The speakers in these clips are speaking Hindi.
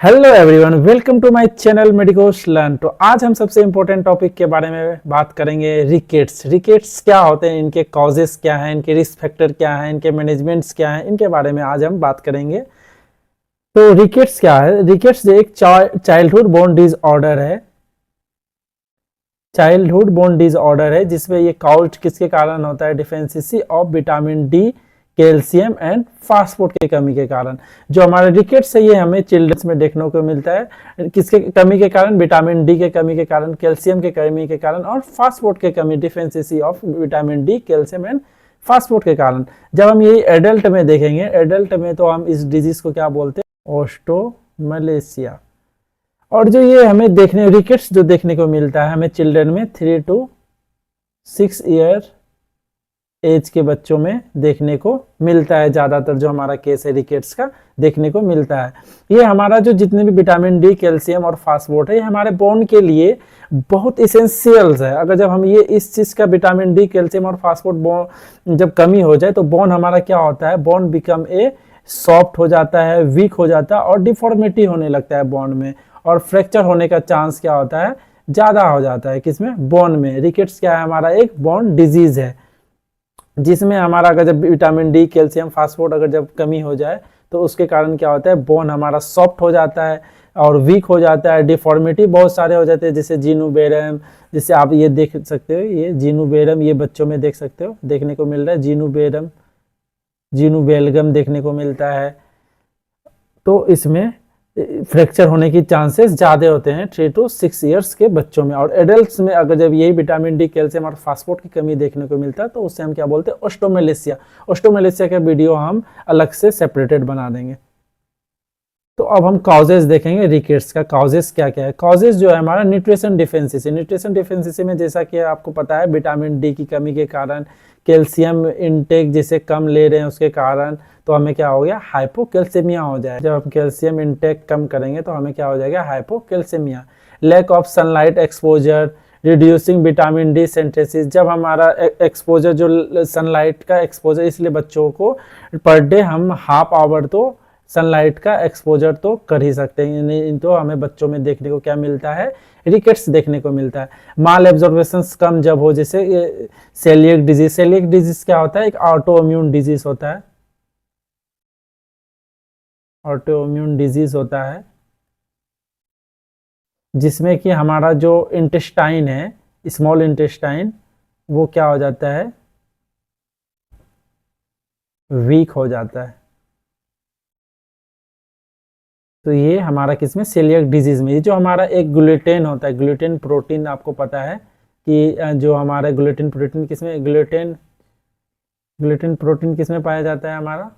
Hello everyone, welcome to my channel Medicos Learn. तो आज हम सबसे इम्पोर्टेंट टॉपिक के बारे में बात करेंगे। रिकेट्स। रिकेट्स क्या होते हैं, इनके कॉजेस क्या हैं, इनके रिस्क फैक्टर क्या हैं, इनके मैनेजमेंट्स क्या हैं, इनके बारे में आज हम बात करेंगे। तो रिकेट्स क्या है? रिकेट्स एक चाइल्डहुड बोन डिसऑर्डर है। चाइल्डहुड बोन डिसऑर्डर है जिसमें ये काउज किसके कारण होता है? Deficiency of vitamin D, calcium and phosphorus की कमी के कारण। जो हमारे रिकेट्स है ये हमें चिल्ड्रंस में देखने को मिलता है। किसके कमी के कारण? विटामिन डी के कमी के कारण, कैल्शियम के कमी के कारण और फास्फोर्ड के कमी, deficiency of vitamin D, calcium and phosphorus के कारण। जब हम ये एडल्ट में देखेंगे, एडल्ट में तो हम इस डिजीज को क्या बोलते हैं? ऑस्टोमलेशिया। और जो ये हमें देखने रिकेट्स जो देखने को मिलता है हमें चिल्ड्रन में 3 to 6 ईयर एज के बच्चों में देखने को मिलता है। ज़्यादातर जो हमारा केस है रिकेट्स का देखने को मिलता है। ये हमारा जो जितने भी विटामिन डी, कैल्शियम और फास्फोर्ड है ये हमारे बोन के लिए बहुत इसेंशियल्स है। अगर जब हम ये इस चीज़ का विटामिन डी, कैल्शियम और फास्फोर्ड बोन जब कमी हो जाए तो बोन हमारा क्या होता है? बोन बिकम ए सॉफ्ट हो जाता है, वीक हो जाता है और डिफॉर्मिटी होने लगता है बोन में, और फ्रैक्चर होने का चांस क्या होता है? ज़्यादा हो जाता है। किसमें? बोन में। रिकेट्स क्या है? हमारा एक बोन डिजीज है जिसमें हमारा अगर जब विटामिन डी, कैल्शियम, फास्फोर्ड अगर जब कमी हो जाए तो उसके कारण क्या होता है? बोन हमारा सॉफ्ट हो जाता है और वीक हो जाता है, डिफॉर्मिटी बहुत सारे हो जाते हैं, जैसे जीनूबेरम, जैसे आप ये देख सकते हो, ये जीनूबेरम ये बच्चों में देख सकते हो, देखने को मिल रहा है जीनूबेरम, जीनूबेलगम देखने को मिलता है। तो इसमें फ्रैक्चर होने की चांसेस ज़्यादा होते हैं 3 to 6 ईयर्स के बच्चों में। और एडल्ट्स में अगर जब यही विटामिन डी, कैल्शियम और फास्फोर्ड की कमी देखने को मिलता है तो उससे हम क्या बोलते हैं? ऑस्टोमेलेशिया। ऑस्टोमेलेशिया का वीडियो हम अलग से सेपरेटेड बना देंगे। तो अब हम कॉजेज देखेंगे रिकेट्स का। कॉजेज क्या क्या है? कॉजेज जो है हमारा न्यूट्रिशन डिफिशियंसी। न्यूट्रिशन डिफिशियंसी में जैसा कि आपको पता है विटामिन डी की कमी के कारण, कैल्शियम इनटेक जैसे कम ले रहे हैं उसके कारण, तो हमें क्या हो गया? हाइपोकैल्सीमिया हो जाए। जब हम कैल्शियम इनटेक कम करेंगे तो हमें क्या हो जाएगा? Hypocalcaemia. Lack of sunlight exposure, reducing vitamin D synthesis. जब हमारा एक्सपोजर जो सनलाइट का एक्सपोजर, इसलिए बच्चों को पर डे हम हाफ आवर तो सनलाइट का एक्सपोजर तो कर ही सकते हैं, नहीं तो हमें बच्चों में देखने को क्या मिलता है? रिकेट्स देखने को मिलता है। माल एब्जॉर्बेशन कम जब हो, जैसे सेलिएक डिजीज। सेलिएक डिजीज क्या होता है? एक ऑटो इम्यून डिजीज होता है। ऑटो इम्यून डिजीज होता है जिसमें कि हमारा जो इंटेस्टाइन है, स्मॉल इंटेस्टाइन, वो क्या हो जाता है? वीक हो जाता है। तो ये हमारा किसमें? सेलिएक डिजीज में। ये जो हमारा एक ग्लूटेन होता है, ग्लूटेन प्रोटीन, आपको पता है कि जो हमारा ग्लूटेन प्रोटीन किसमें? ग्लूटेन प्रोटीन किसमें पाया जाता है? हमारा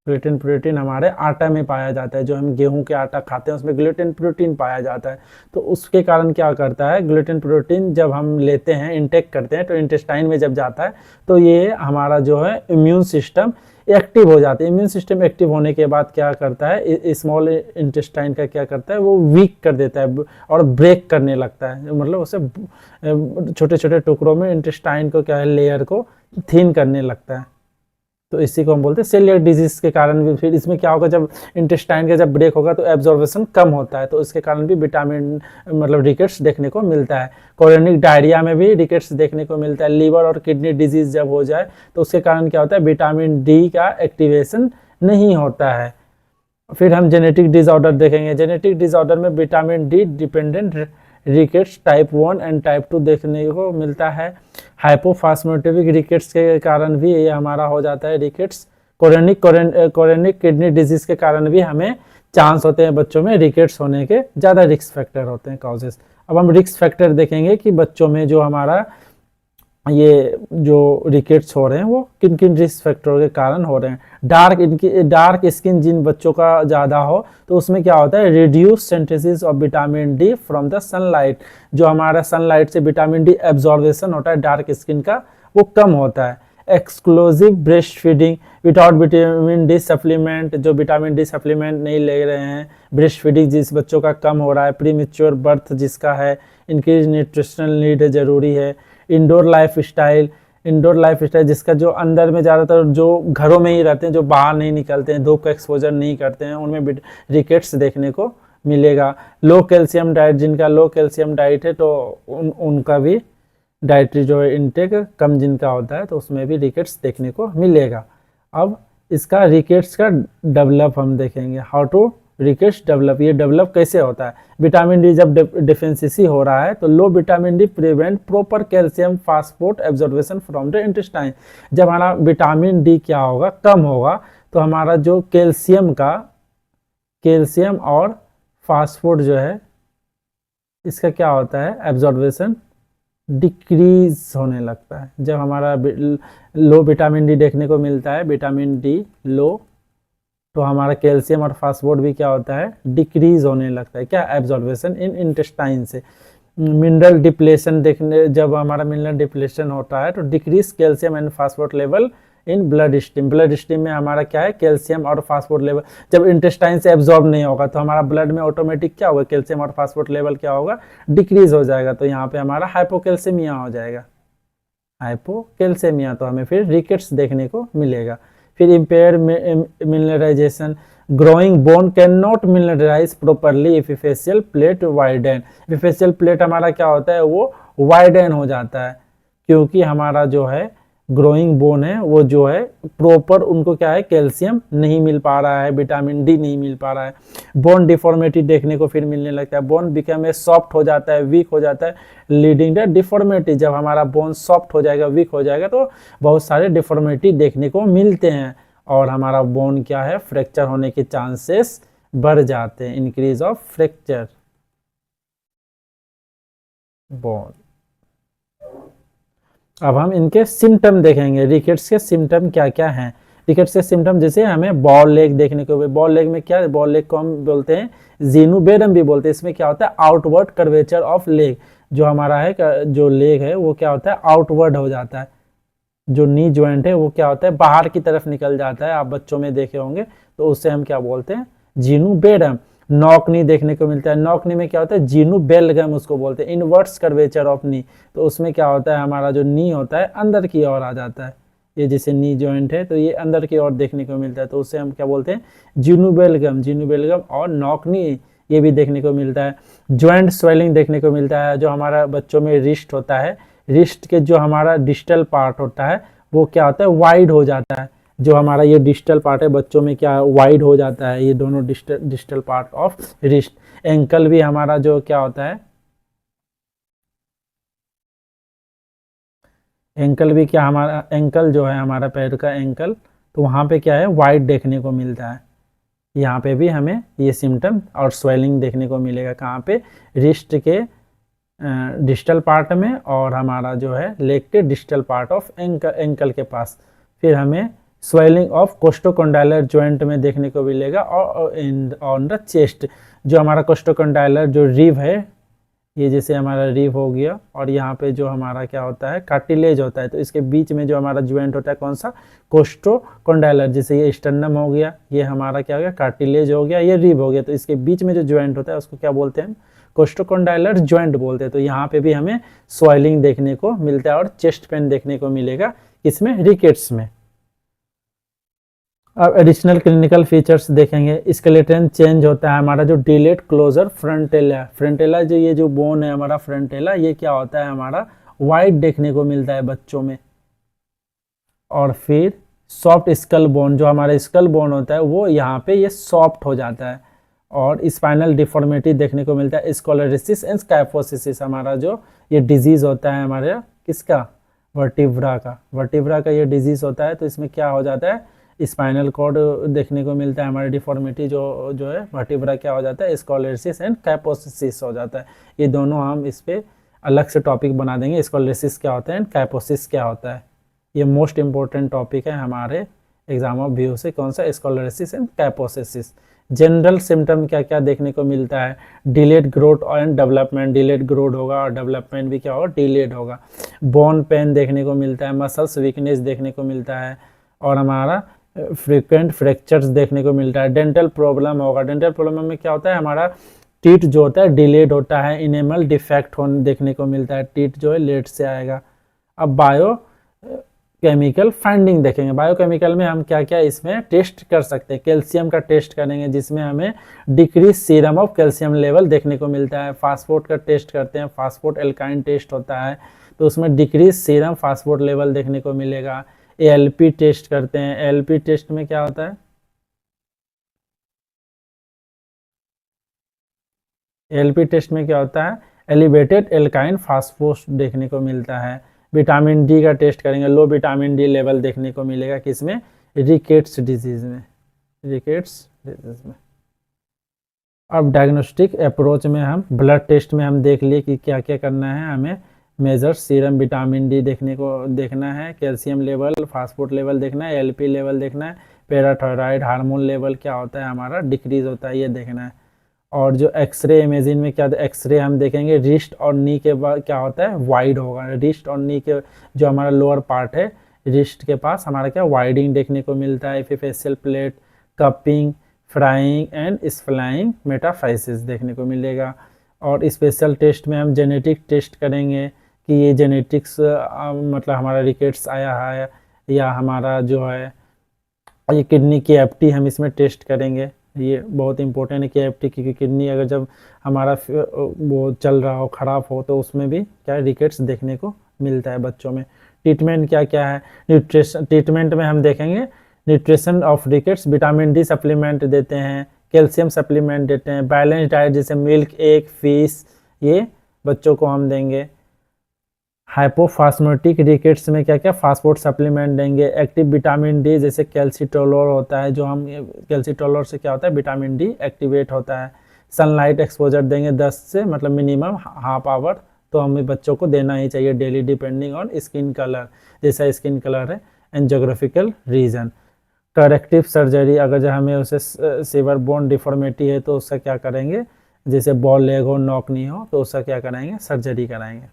ग्लूटेन प्रोटीन हमारे आटा में पाया जाता है। जो हम गेहूं के आटा खाते हैं उसमें ग्लूटेन प्रोटीन पाया जाता है। तो उसके कारण क्या करता है? ग्लूटेन प्रोटीन जब हम लेते हैं, इंटेक करते हैं, तो इंटेस्टाइन में जब जाता है तो ये हमारा जो है इम्यून सिस्टम एक्टिव हो जाता है। इम्यून सिस्टम एक्टिव होने के बाद क्या करता है? स्मॉल इंटेस्टाइन का क्या करता है? वो वीक कर देता है और ब्रेक करने लगता है, मतलब उसे छोटे छोटे टुकड़ों में इंटेस्टाइन को क्या है, लेयर को थिन करने लगता है। तो इसी को हम बोलते हैं सेलिएक डिजीज के कारण भी। फिर इसमें क्या होगा? जब इंटेस्टाइन का जब ब्रेक होगा तो एब्जॉर्बेशन कम होता है, तो इसके कारण भी विटामिन मतलब रिकेट्स देखने को मिलता है। कोरोनिक डायरिया में भी रिकेट्स देखने को मिलता है। लीवर और किडनी डिजीज जब हो जाए तो उसके कारण क्या होता है? विटामिन डी का एक्टिवेशन नहीं होता है। फिर हम जेनेटिक डिसऑर्डर देखेंगे। जेनेटिक डिसऑर्डर में vitamin D dependent rickets type 1 and type 2 देखने को मिलता है। हाइपोफास्फेटिक रिकेट्स के कारण भी ये हमारा हो जाता है रिकेट्स। कोरोनिक किडनी डिजीज के कारण भी हमें चांस होते हैं बच्चों में रिकेट्स होने के, ज़्यादा रिस्क फैक्टर होते हैं कॉजेस। अब हम रिस्क फैक्टर देखेंगे कि बच्चों में जो हमारा ये जो रिकेट्स हो रहे हैं वो किन किन रिस्क फैक्टरों के कारण हो रहे हैं। डार्क स्किन जिन बच्चों का ज़्यादा हो तो उसमें क्या होता है? Reduce synthesis of vitamin D from the sunlight. जो हमारा सनलाइट से विटामिन डी एब्जॉर्बेशन होता है डार्क स्किन का, वो कम होता है। Exclusive breast feeding without vitamin D supplement, जो विटामिन डी सप्लीमेंट नहीं ले रहे हैं, ब्रेस्ट फीडिंग जिस बच्चों का कम हो रहा है, प्रीमेच्योर बर्थ जिसका है, इंक्रीज न्यूट्रिशनल नीड जरूरी है। Indoor life style, indoor life style, जिसका जो अंदर में ज़्यादातर जो घरों में ही रहते हैं, जो बाहर नहीं निकलते हैं, धूप का एक्सपोजर नहीं करते हैं, उनमें भी रिकेट्स देखने को मिलेगा। लो कैल्शियम डाइट, जिनका लो कैल्शियम डाइट है तो उनका भी डाइटरी जो है इंटेक कम जिनका होता है तो उसमें भी रिकेट्स देखने को मिलेगा। अब इसका रिकेट्स का डेवलप हम देखेंगे, हाउ टू रिकेट्स डेवलप, ये डेवलप कैसे होता है। विटामिन डी जब डिफिशिएंसी हो रहा है तो low vitamin D prevent proper calcium phosphate absorption from the intestine. जब हमारा विटामिन डी क्या होगा, कम होगा, तो हमारा जो कैल्शियम और फास्फोरेट जो है इसका क्या होता है, एब्जॉर्बेशन डिक्रीज होने लगता है। जब हमारा लो विटामिन डी देखने को मिलता है, विटामिन डी लो, तो हमारा कैल्शियम और फास्फोरेट भी क्या होता है, डिक्रीज होने लगता है। क्या, एब्जॉर्बेशन इन इंटेस्टाइन से। मिनरल डिप्लेशन देखने, जब हमारा मिनरल डिप्लेशन होता है तो decrease calcium and phosphate level in blood stream. Blood stream में हमारा क्या है, कैल्शियम और फास्फोरेट लेवल जब इंटेस्टाइन से एब्जॉर्ब नहीं होगा तो हमारा ब्लड में ऑटोमेटिक क्या होगा, कैल्शियम और फास्फोरेट लेवल क्या होगा, डिक्रीज हो जाएगा। तो यहाँ पे हमारा हाइपोकैल्सेमिया हो जाएगा, हाइपोकैल्सेमिया। तो हमें फिर रिकेट्स देखने को मिलेगा। फिर impair mineralisation, growing bone can not mineralise properly if facial plate widen. Facial plate हमारा क्या होता है, वो वाइडन हो जाता है, क्योंकि हमारा जो है ग्रोइंग बोन है वो जो है प्रॉपर उनको क्या है, कैल्शियम नहीं मिल पा रहा है, विटामिन डी नहीं मिल पा रहा है। बोन डिफॉर्मिटी देखने को फिर मिलने लगता है, बोन बिकम ए सॉफ्ट हो जाता है, वीक हो जाता है, लीडिंग द डिफॉर्मिटी। जब हमारा बोन सॉफ्ट हो जाएगा, वीक हो जाएगा तो बहुत सारे डिफॉर्मिटी देखने को मिलते हैं और हमारा बोन क्या है, फ्रैक्चर होने के चांसेस बढ़ जाते हैं, इंक्रीज ऑफ फ्रैक्चर बोन। अब हम इनके सिम्टम देखेंगे, रिकेट्स के सिम्टम क्या क्या हैं। रिकेट्स के सिम्टम जैसे हमें बॉल लेग देखने को, बॉल लेग में क्या, बॉल लेग को हम बोलते हैं जीनोबेरम भी बोलते हैं। इसमें क्या होता है, आउटवर्ड कर्वेचर ऑफ लेग, जो हमारा है जो लेग है वो क्या होता है, आउटवर्ड हो जाता है। जो नी ज्वाइंट है वो क्या होता है, बाहर की तरफ निकल जाता है, आप बच्चों में देखे होंगे, तो उससे हम क्या बोलते हैं, जीनोबेरम। नॉक नी देखने को मिलता है, नॉक नी में क्या होता है, जीनोबेलगम उसको बोलते हैं, इनवर्ट्स कर्वेचर ऑफ नी। तो उसमें क्या होता है, हमारा जो नी होता है अंदर की ओर आ जाता है, ये जैसे नी जॉइंट है तो ये अंदर की ओर देखने को मिलता है, तो उससे हम क्या बोलते हैं, जीनोबेलगम। जीनोबेलगम और नॉक नी ये भी देखने को मिलता है। ज्वाइंट स्वेलिंग देखने को मिलता है, जो हमारा बच्चों में रिस्ट होता है, रिस्ट के जो हमारा डिस्टल पार्ट होता है वो क्या होता है, वाइड हो जाता है। जो हमारा ये डिस्टल पार्ट है बच्चों में क्या वाइड हो जाता है, ये दोनों distal part of wrist. Ankle भी हमारा जो क्या होता है, एंकल भी क्या, हमारा एंकल जो है हमारा पैर का एंकल, तो वहाँ पे क्या है, वाइड देखने को मिलता है। यहाँ पे भी हमें ये सिम्टम और स्वेलिंग देखने को मिलेगा, कहाँ पे, रिस्ट के डिस्टल पार्ट में और हमारा जो है लेग के डिस्टल पार्ट ऑफ एंकल के पास। फिर हमें स्वेलिंग ऑफ कोस्टोकोंडाइलर जॉइंट में देखने को मिलेगा और ऑन द चेस्ट, जो हमारा कोस्टोकोंडाइलर जो रिब है, ये जैसे हमारा रिब हो गया, और यहाँ पे जो हमारा क्या होता है, कार्टिलेज होता है, तो इसके बीच में जो हमारा ज्वाइंट होता है कौन सा, कोस्टोकोंडाइलर। जैसे ये स्टर्नम हो गया, ये हमारा क्या हो गया, कार्टिलेज हो गया, ये रिब हो गया, तो इसके बीच में जो ज्वाइंट होता है उसको क्या बोलते हैं, कोस्टोकोंडाइलर ज्वाइंट बोलते हैं। तो यहाँ पे भी हमें स्वेलिंग देखने को मिलता है और चेस्ट पेन देखने को मिलेगा, इसमें रिकेट्स में। अब एडिशनल क्लिनिकल फीचर्स देखेंगे, स्केलेटन चेंज होता है, हमारा जो डिलेट क्लोजर फ्रंटेला, फ्रंटेला जो ये जो बोन है हमारा फ्रंटेला, ये क्या होता है, हमारा वाइड देखने को मिलता है बच्चों में। और फिर सॉफ्ट स्कल बोन, जो हमारा स्कल बोन होता है वो यहाँ पे ये सॉफ्ट हो जाता है। और स्पाइनल डिफॉर्मिटी देखने को मिलता है, स्कोलेरिसिस एंड स्काइफोसिस, हमारा जो ये डिजीज होता है हमारे किसका, वर्टिब्रा का ये डिजीज होता है। तो इसमें क्या हो जाता है, स्पाइनल कॉर्ड देखने को मिलता है, हमारी डिफॉर्मिटी जो है वर्टिब्रा क्या हो जाता है, स्कोलेरिसिस एंड कैपोसिस हो जाता है। ये दोनों हम इस पे अलग से टॉपिक बना देंगे, स्कोलेरिसिस क्या होता है एंड कैपोसिस क्या होता है। ये मोस्ट इंपॉर्टेंट टॉपिक है हमारे एग्जाम ऑफ व्यू से, कौन सा, स्कोलेरिसिस एंड कैपोसिस। जनरल सिम्टम क्या क्या देखने को मिलता है, delayed growth and development, delayed growth होगा और डेवलपमेंट भी क्या होगा, डिलेड होगा। बोन पेन देखने को मिलता है, मसल्स वीकनेस देखने को मिलता है, और हमारा फ्रीक्वेंट फ्रैक्चर्स देखने को मिलता है। डेंटल प्रॉब्लम होगा, डेंटल प्रॉब्लम में क्या होता है, हमारा टीथ जो होता है डिलेड होता है, इनेमल डिफेक्ट होने देखने को मिलता है, टीथ जो है लेट से आएगा। अब केमिकल फाइंडिंग देखेंगे। बायोकेमिकल में हम क्या क्या इसमें टेस्ट कर सकते हैं। कैल्शियम का टेस्ट करेंगे जिसमें हमें decrease serum of calcium level देखने को मिलता है। फास्फोट का टेस्ट करते हैं, फास्फोट एल्काइन टेस्ट होता है तो उसमें डिक्रीज सीरम फास्फोट लेवल देखने को मिलेगा। एएलपी टेस्ट करते हैं, एएलपी टेस्ट में क्या होता है, एएलपी टेस्ट में क्या होता है, एलिवेटेड एल्काइन फास्फोस देखने को मिलता है। विटामिन डी का टेस्ट करेंगे, लो विटामिन डी लेवल देखने को मिलेगा किसमें, रिकेट्स डिजीज में, रिकेट्स डिजीज में। अब डायग्नोस्टिक अप्रोच में हम ब्लड टेस्ट में हम देख लिए कि क्या क्या करना है हमें। मेजर सीरम विटामिन डी देखना है, कैल्शियम लेवल, फास्फोट लेवल देखना है, एलपी लेवल देखना है, पैराथायराइड हार्मोन लेवल क्या होता है हमारा, डिक्रीज होता है, ये देखना है। और जो एक्सरे इमेजिंग में क्या, एक्सरे हम देखेंगे रिस्ट और नी के बाद क्या होता है, वाइड होगा। रिस्ट और नी के जो हमारा लोअर पार्ट है, रिस्ट के पास हमारा क्या वाइडिंग देखने को मिलता है। Epiphyseal plate, cupping, fraying and splaying metaphysis देखने को मिलेगा। और स्पेशल टेस्ट में हम जेनेटिक टेस्ट करेंगे कि ये जेनेटिक्स मतलब हमारा रिकेट्स आया है या हमारा जो है ये किडनी की एफटी हम इसमें टेस्ट करेंगे। ये बहुत इंपॉर्टेंट है कि एफटी की किडनी अगर जब हमारा वो चल रहा हो, ख़राब हो, तो उसमें भी क्या रिकेट्स देखने को मिलता है बच्चों में। ट्रीटमेंट क्या क्या है, न्यूट्रिशन ट्रीटमेंट में हम देखेंगे nutrition of rickets, vitamin D supplement देते हैं, कैल्शियम सप्लीमेंट देते हैं, बैलेंस डाइट जैसे मिल्क, एग, फिश, ये बच्चों को हम देंगे। हाइपोफास्मेटिक रिकेट्स में क्या क्या फास्फोट सप्लीमेंट देंगे। एक्टिव विटामिन डी जैसे कैल्सीटोलोर होता है, जो हम कैल्सीटोलोर से क्या होता है, विटामिन डी एक्टिवेट होता है। सनलाइट एक्सपोजर देंगे 10 से मतलब मिनिमम हाफ आवर, तो हमें बच्चों को देना ही चाहिए daily, depending on skin colour, जैसा स्किन कलर है and geographical region. Corrective surgery, अगर जो हमें उसे सीवर बोन डिफॉर्मिटी है तो उसका क्या करेंगे, जैसे बॉल लेग हो, नॉक नी हो, तो उसका क्या कराएंगे, सर्जरी कराएंगे।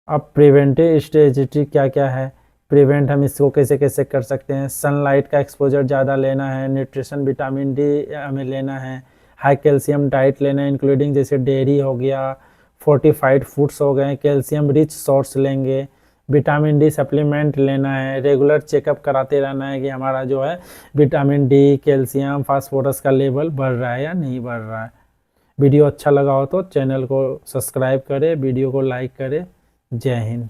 अब प्रिवेंटिव स्ट्रेटजी क्या क्या है, प्रिवेंट हम इसको कैसे कैसे कर सकते हैं। सनलाइट का एक्सपोजर ज़्यादा लेना है, न्यूट्रिशन विटामिन डी हमें लेना है, हाई कैल्शियम डाइट लेना है इंक्लूडिंग जैसे डेयरी हो गया, फोर्टिफाइड फूड्स हो गए, कैल्शियम रिच सोर्स लेंगे, विटामिन डी सप्लीमेंट लेना है, रेगुलर चेकअप कराते रहना है कि हमारा जो है विटामिन डी, कैल्शियम, फास्फोरस का लेवल बढ़ रहा है या नहीं बढ़ रहा है। वीडियो अच्छा लगा हो तो चैनल को सब्सक्राइब करें, वीडियो को लाइक करें। जय हिंद।